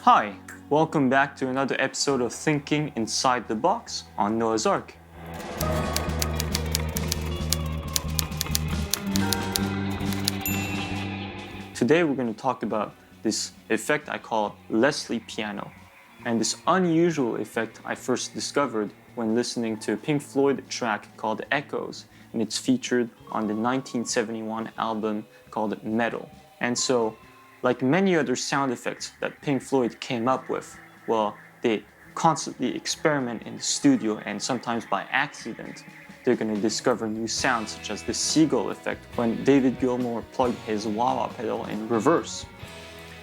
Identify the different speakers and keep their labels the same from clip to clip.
Speaker 1: Hi, welcome back to another episode of Thinking Inside the Box on Noah's Ark. Today we're going to talk about this effect I call Leslie piano. And this unusual effect I first discovered when listening to a Pink Floyd track called Echoes, and it's featured on the 1971 album called Metal. And so, like many other sound effects that Pink Floyd came up with, well, they constantly experiment in the studio, and sometimes by accident, they're going to discover new sounds, such as the seagull effect when David Gilmour plugged his wah-wah pedal in reverse.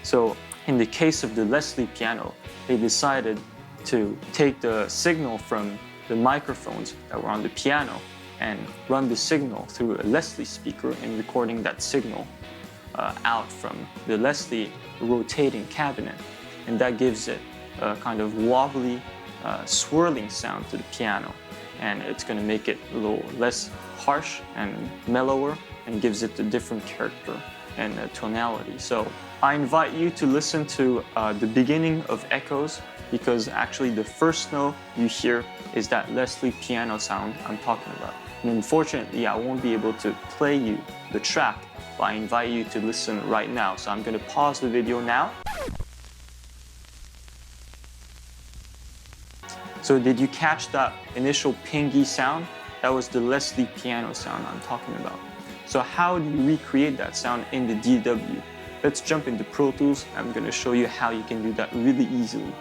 Speaker 1: So in the case of the Leslie piano, they decided to take the signal from the microphones that were on the piano and run the signal through a Leslie speaker and recording that signal out from the Leslie rotating cabinet, and that gives it a kind of wobbly, swirling sound to the piano, and it's going to make it a little less harsh and mellower and gives it a different character and tonality. So I invite you to listen to the beginning of Echoes, because actually the first note you hear is that Leslie piano sound I'm talking about. And unfortunately, I won't be able to play you the track, but I invite you to listen right now. So I'm going to pause the video now. So did you catch that initial pingy sound? That was the Leslie piano sound I'm talking about. So how do you recreate that sound in the DAW? Let's jump into Pro Tools. I'm going to show you how you can do that really easily.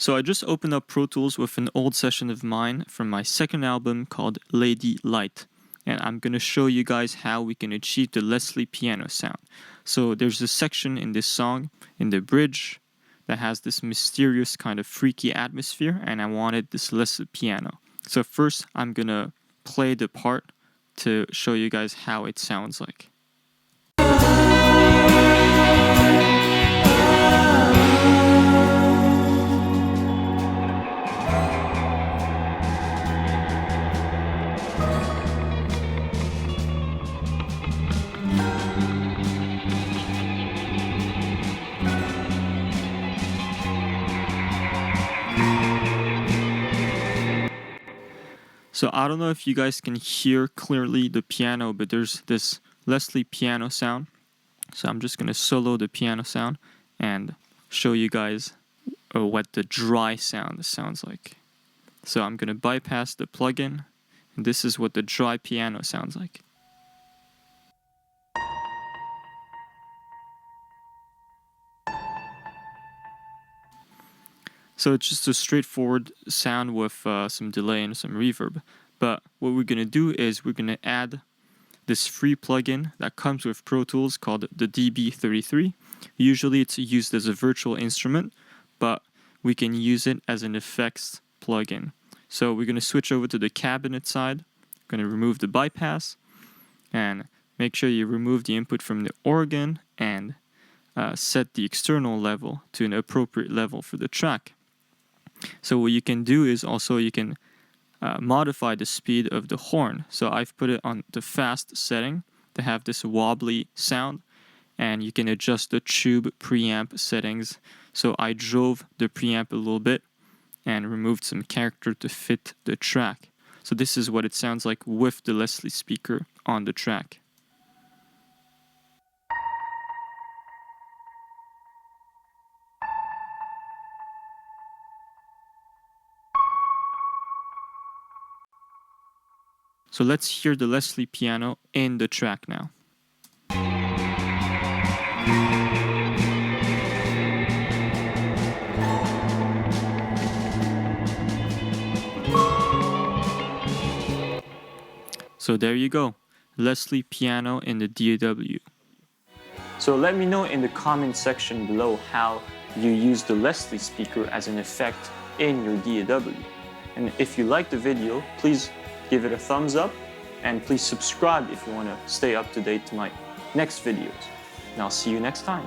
Speaker 1: So I just opened up Pro Tools with an old session of mine from my second album called Lady Light. And I'm going to show you guys how we can achieve the Leslie piano sound. So there's a section in this song, in the bridge, that has this mysterious kind of freaky atmosphere, and I wanted this Leslie piano. So first I'm going to play the part to show you guys how it sounds like. So I don't know if you guys can hear clearly the piano, but there's this Leslie piano sound. So I'm just going to solo the piano sound and show you guys what the dry sound sounds like. So I'm going to bypass the plugin, and this is what the dry piano sounds like. So it's just a straightforward sound with some delay and some reverb. But what we're going to do is we're going to add this free plugin that comes with Pro Tools called the DB33. Usually it's used as a virtual instrument, but we can use it as an effects plugin. So we're going to switch over to the cabinet side. Going to remove the bypass and make sure you remove the input from the organ and set the external level to an appropriate level for the track. So what you can do is also you can modify the speed of the horn. So I've put it on the fast setting to have this wobbly sound, and you can adjust the tube preamp settings. So I drove the preamp a little bit and removed some character to fit the track. So this is what it sounds like with the Leslie speaker on the track. So let's hear the Leslie piano in the track now. So there you go, Leslie piano in the DAW. So let me know in the comment section below how you use the Leslie speaker as an effect in your DAW. And if you like the video, please give it a thumbs up, and please subscribe if you want to stay up to date to my next videos. And I'll see you next time.